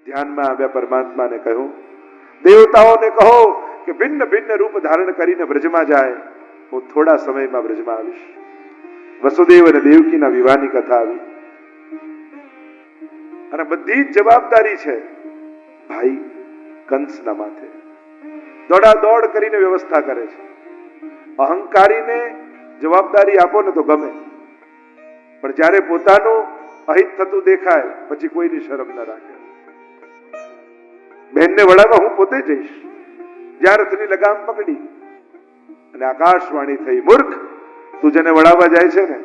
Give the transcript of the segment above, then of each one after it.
ધ્યાનમાં આવ્યા પરમાત્માને કહ્યું, દેવતાઓને કહો કે ભિન્ન ભિન્ન રૂપ ધારણ કરીને બ્રજમાં જાય, હું થોડા સમયમાં બ્રજમાં આવીશ. વસુદેવ અને દેવકીના વિવાહની કથા આવી અને બધી જ જવાબદારી છે ભાઈ કંસના માથે. દોડાદોડ કરીને વ્યવસ્થા કરે છે. અહંકારીને જવાબદારી આપો ને તો ગમે, પણ જ્યારે પોતાનું અહિત થતું દેખાય પછી કોઈની શરમ ન રાખે. બહેનને વડાવવા હું પોતે જઈશ. જ્યાં રથની લગામ પકડી અને આકાશવાણી થઈ, મૂર્ખ, તું જેને વડાવવા જાય છે ને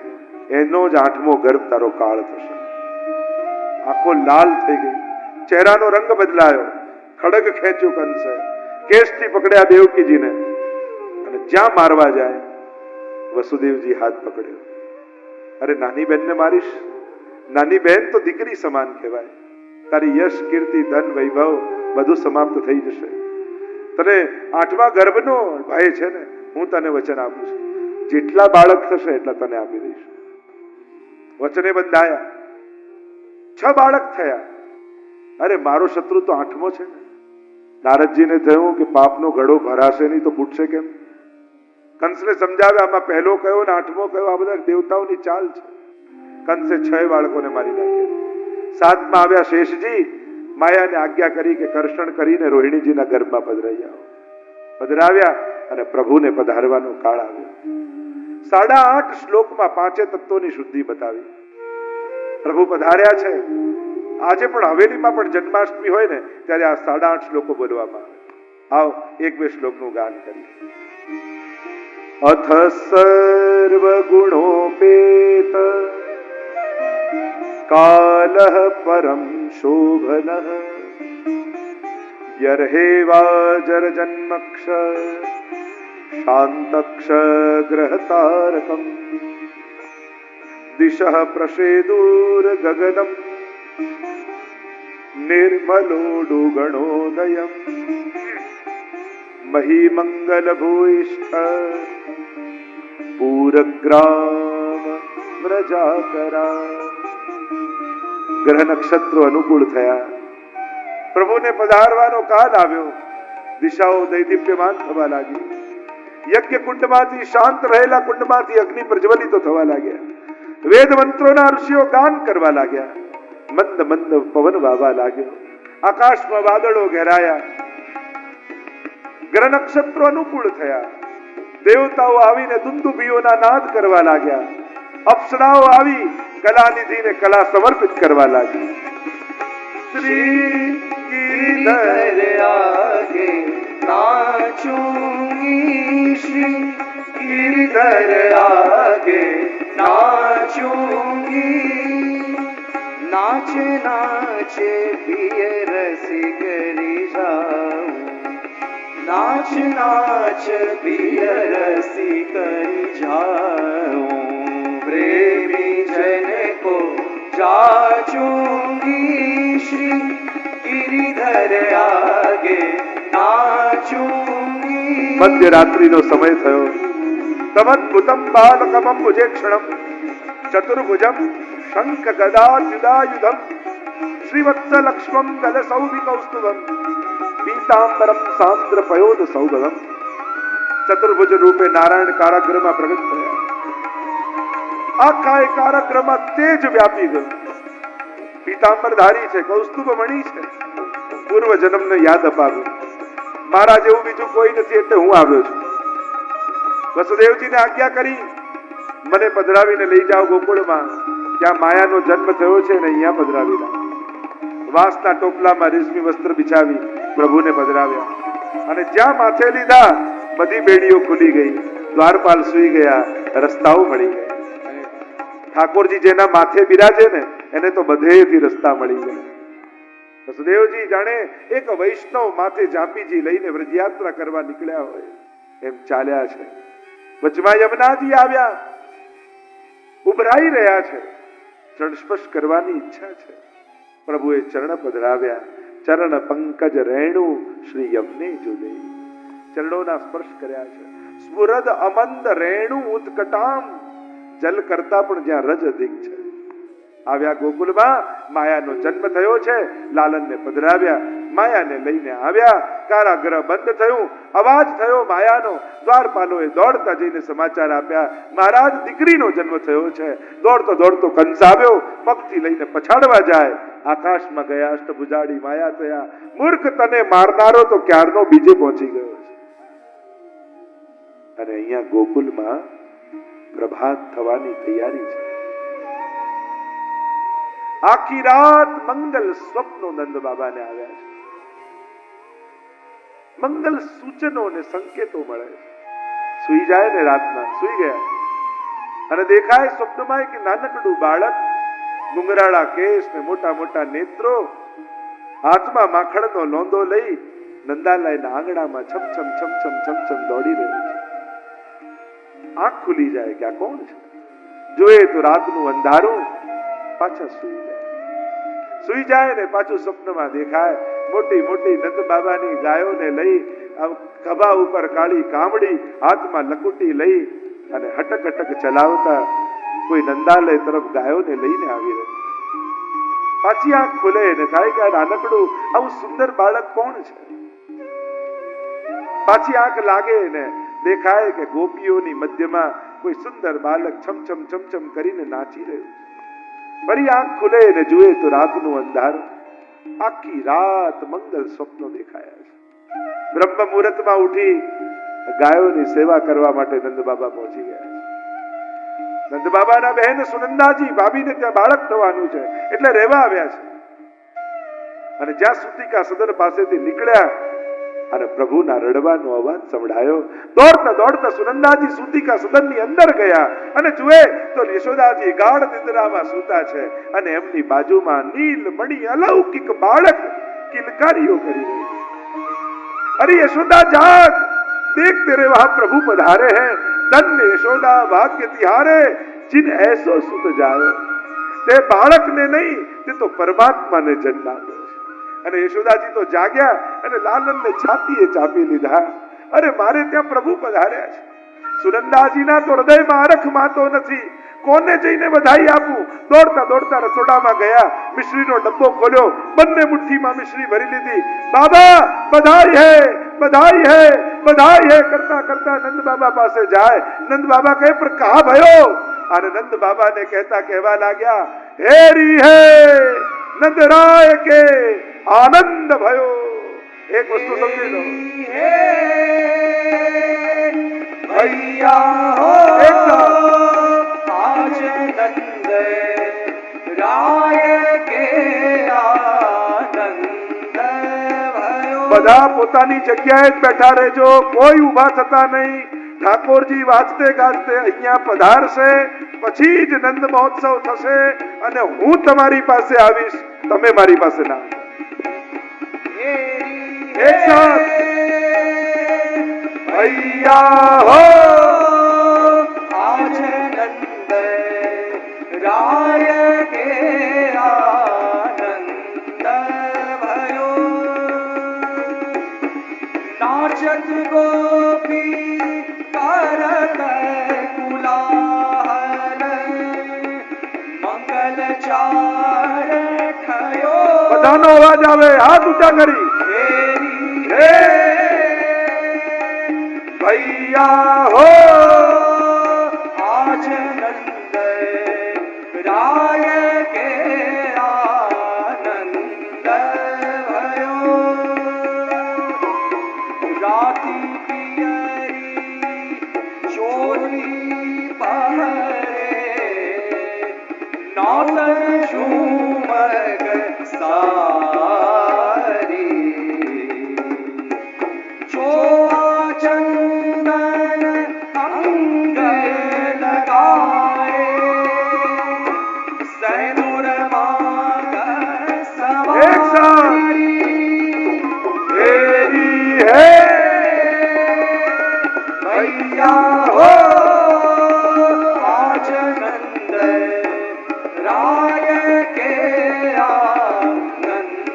એનો જ 8મો ગર્ભ તારો કાળ થશે. આંખો લાલ થઈ ગઈ, ચહેરાનો રંગ બદલાયો. ખડગ ખેંચ્યું કંસે, કેશથી પકડ્યા દેવકીજીને અને જ્યાં મારવા જાય વસુદેવજી હાથ પકડ્યો. અરે નાની બહેનને મારીશ? નાની બહેન તો દીકરી સમાન કહેવાય. તારી યશ, કીર્તિ, ધન, વૈભવ બધું સમાપ્ત થઈ જશે. તને 8મા ગર્ભનો ભય છે ને, હું તને વચન આપું છું, જેટલા બાળક થશે એટલા તને આપી દઈશ. વચને બંધાયા. 6 બાળક થયા. અરે મારો શત્રુ તો 8મો છે ને. નારદજીને થયું કે પાપનો ઘડો ભરાશે નહીં તો ફૂટશે કેમ? કંસને સમજાવ્યા, આમાં પહેલો કયો ને 8મો કયો, આ બધા દેવતાઓની ચાલ છે. કંસે 6 બાળકોને મારી નાખ્યા. 7માં આવ્યા શેષજી. માયાને આજ્ઞા કરી કે કર્ષણ કરીને રોહિણીજીના ગર્ભમાં પધરાઈ આવો. પધરાવ્યા અને પ્રભુને પધારવાનો કાળ આવ્યો. 8.5 શ્લોકમાં 5 તત્વોની શુદ્ધિ બતાવી. પ્રભુ પધાર્યા છે. આજે પણ હવેલીમાં પણ જન્માષ્ટમી હોય ને ત્યારે આ 8.5 શ્લોકો બોલવામાં આવે. આવો 1-2 શ્લોકનું ગાન કરીએ. અથ સર્વ ગુણોપેત કાલઃ પરમ શોભનઃ યર્હેવાજર જન્મક્ષ શાંતક્ષ ગ્રહતારકમ દિશઃ પ્રસેદુર ગગનમ નિર્મલોડુગણોદયમ મહીમંગલ ભૂઇષ્ઠ પૂરગ્રામ વ્રજાકરા. ગ્રહ નક્ષત્રો અનુકૂળ થયા. પ્રભુને પધારવાનો કાલ આવ્યો. દિશાઓ દૈદીપ્યમાન થવા લાગી. યજ્ઞ કુંડમાંથી, શાંત રહેલા કુંડમાંથી અગ્નિ પ્રજ્વલિતો થવા લાગ્યા. વેદ મંત્રોના ઋષિઓ ગાન કરવા લાગ્યા. મંદ મંદ પવન વાવા લાગ્યો. આકાશમાં વાદળો ઘેરાયા. ગ્રહ નક્ષત્રો અનુકૂળ થયા. દેવતાઓ આવીને દુંદુભીઓના નાદ કરવા લાગ્યા. અપ્સરાઓ આવી કલાનિધિને કલા સમર્પિત કરવા લાગી. શ્રી ગિરિધર આગે નાચુંગી, શ્રી ગિરિધર આગે નાચુંગી. नाच नाच पिय रसी करी जाऊं, नाच नाच पिय रसी करी जाऊं. प्रेमी जन को जाचूंगी, श्री गिरिधर आगे नाचूंगी. મધ્યરાત્રિનો સમય થયો. તમદ્ભુતમ બાલકમં ભુજેક્ષણમ ચતુર્ભુજમ શંખ ગદાયુધાયુધમ શ્રીવત્સ લક્ષ્મમ ગલસૌવિકૌસ્તુભમ પીતાંબરમ સાંદ્ર પયોદ સૌગધમ. ચતુર્ભુજ રૂપે નારાયણ કારાગૃહમાં પ્રગટ થયા. આખા કારાગૃહમાં તેજ વ્યાપી ગયું. પીતાંબરધારી છે, કૌસ્તુભ મણી છે. પૂર્વ જન્મને યાદ અપાવ્યું. મારા જેવું બીજું કોઈ નથી એટલે હું આવ્યો છું. વસુદેવજીને આજ્ઞા કરી, મને પધરાવીને લઈ જાઓ ગોકુળમાં. ત્યાં માયાનો જન્મ થયો છે ને અહીંયા પધરાવી લાવો. વાંસના ટોપલામાં રેશમી વસ્ત્ર બિછાવી પ્રભુને પધરાવ્યા અને જ્યાં માથે લીધા બધી બેડીઓ ખુલી ગઈ. દ્વારપાલ સુઈ ગયા, રસ્તાઓ મળી ગયા. ઠાકોરજી જેના માથે બિરાજે ને એને તો બધેથી રસ્તા મળી ગયા. વસુદેવજી જાણે એક વૈષ્ણવ માથે ઝાંપીજી લઈને વ્રજયાત્રા કરવા નીકળ્યા હોય એમ ચાલ્યા છે. વચમાં યમુનાજી આવ્યા, ઉભરાઈ રહ્યા છે. ચરણ સ્પર્શ કરવાની ઈચ્છા છે. પ્રભુએ ચરણ પધરાવ્યા. ચરણ પંકજ રેણુ શ્રી યમને જુદે. ચરણોના સ્પર્શ કર્યા છે. સ્ફુરદ અમંદ રેણુ ઉત્કટામ, જલ કરતા પણ જ્યાં રજ અધિક છે. આવ્યા ગોકુલમાં, માયાનો જન્મ થયો છે, લાલનને પધરાવ્યા, માયાને લઈને આવ્યા, કારાગૃહ બંધ થયું, અવાજ થયો માયાનો, દ્વારપાલોએ દોડતા જઈને સમાચાર આપ્યા, મહારાજ દીકરીનો જન્મ થયો છે. દોડતો દોડતો કંસ આવ્યો, પગથી લઈને પછાડવા જાય, આકાશમાં ગયા, અષ્ટભુજાડી માયા થયા. મૂર્ખ, તને મારનારો તો ક્યારનો બીજે પહોંચી ગયો છે. અને અહીંયા ગોકુલમાં પ્રભાત થવાની તૈયારી છે. આખી રાત મંગલ સ્વપ્નો નંદ બાબાને આવ્યા છે. મંગલ સૂચનો અને સંકેતો મળે છે. સુઈ જાય ને રાતના, સુઈ ગયા અને દેખાય સ્વપ્નમાં કે નાનકડું બાળક, ડુંગરાળા કેસ ને મોટા મોટા નેત્રો, હાથમાં માખણનો લોંદો લઈ નંદાલયના આંગણામાં છમછમ છમછમ છમછમ દોડી રહ્યો છે. આંખ ખુલી જાય કે આ કોણ છે? જોયે તો રાતનું અંધારું, પાછા સુઈ જાય ને પાછું સ્વપ્નમાં દેખાય મોટી મોટી નંદ બાબાની ગાયોને લઈ, ખભા ઉપર કાળી કામડી, હાથમાં લકુટી લઈ અને હટક હટક ચલાવતા કોઈ નંદાલય તરફ ગાયોને લઈને આવી રહ્યો. પાછી આંખ ખુલે ને થાય કે આ નાનકડું આવું સુંદર બાળક કોણ છે? પાછી આંખ લાગે ને દેખાય કે ગોપીઓની મધ્યમાં કોઈ સુંદર બાળક છમછમ છમછમ કરીને નાચી રહ્યું. ફરી આંખ ખુલે ને જુએ તો રાતનું અંધારું. આખી રાત મંગલ સ્વપ્નો દેખાયા છે. બ્રહ્મ મુહૂર્તમાં ઉઠી ગાયોની સેવા કરવા માટે નંદ બાબા પહોંચી ગયા છે. નંદ બાબાના બહેન સુનંદાજી ભાભીને ત્યાં બાળક થવાનું છે એટલે રહેવા આવ્યા છે. અને જ્યાં સુતિકા સદન પાસેથી નીકળ્યા અને પ્રભુના રડવાનો અવાજ સંભળાયો, દોડતા દોડતા સુનંદાજી સુતિકા સદનની અંદર ગયા અને જુએ તો યશોદાજી ગાઢ નિદ્રામાં સૂતા છે અને એમની બાજુમાં નીલમણિ અલૌકિક બાળક કિલકારીઓ કરી રહી છે. અરે યશોદા જાગ, देख तेरे वहां प्रभु पधारे हैं, धन्य यशोदा भाग्य तिहारे, जिन ऐसो सुत जायो. તે બાળકને નહીં, તે તો પરમાત્માને જન્મ આપ્યો છે. અને યશોદાજી તો જાગ્યા અને લાલનને છાતીએ ચાપી લીધા. અરે મારે ત્યાં પ્રભુ પધાર્યા છે. સુનંદાજીના તો હૃદયમાં અરખમાં તો નથી, કોને જઈને બધાઈ આપું? દોડતા દોડતા રસોડામાં ગયા, મિશ્રીનો ડબ્બો ખોલ્યો, બંને મુઠ્ઠીમાં મિશ્રી ભરી લીધી. બાબા બધાઈ હે, બધાઈ હે, બધાઈ હે કરતા કરતા નંદ બાબા પાસે જાય. નંદ બાબા કહે પર કહા ભયો? અને નંદ બાબાને કહેવા લાગ્યા, હેરી હે નંદરાય કે આનંદ ભયો. એક વસ્તુ સમજી લો, ભૈયા હો આજ નંદ રાય કે આનંદ ભયો. બધા પોતાની જગ્યાએ જ બેઠા રહેજો, કોઈ ઊભા થતા નહીં. ઠાકોરજી વાજતે ગાજતે અહીંયા પધારશે, પછી જ નંદ મહોત્સવ થશે અને હું તમારી પાસે આવીશ, તમે મારી પાસે ના. એક સાથ ભૈયા હો આજ નંદ રાય કે આનંદ ભયો. નાચત ગોપી કરત કુલાહલ, મંગલ ચાર થયો. બધાનો અવાજ આવે, હાથ ઊંચા કરી. હે ભૈયા હો આજ નંદ રાય કે આનંદ ભયો. રાતી પિયરી ચોરી પહરે, નૌતન ઝુમર સારી. ચોવા ચંદન અંગ લગાએ, સૈનુર માગ સવારી. તેરી હે ભૈયા હો આજ નંદ રાય કે આનંદ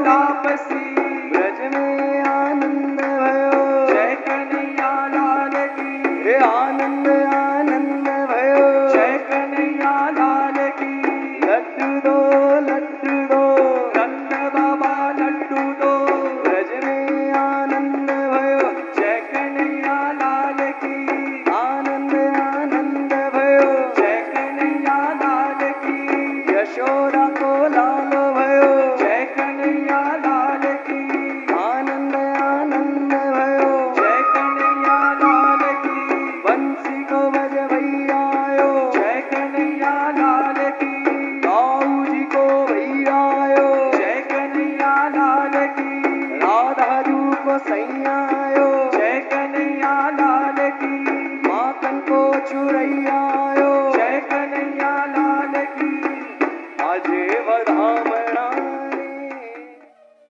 लापसी ब्रज में आनंद भयो जय कन्हैया लाल की हे आनंद आनंद भयो जय कन्हैया लाल की लड्डू दो नंद बाबा लड्डू दो ब्रज में आनंद भयो जय कन्हैया लाल की आनंद आनंद भयो जय कन्हैया लाल की यशोदा को लाल भयो जय कन्हैया लाल की आनंद आनंद भयो जय कन्हैया लाल की बंसी को बजवैयायो जय कन्हैया लाल की ताऊ जी को भैयायो जय कन्हैया लाल की राधा जू को सैयायो जय कन्हैया लाल की माखन को चुरैयायो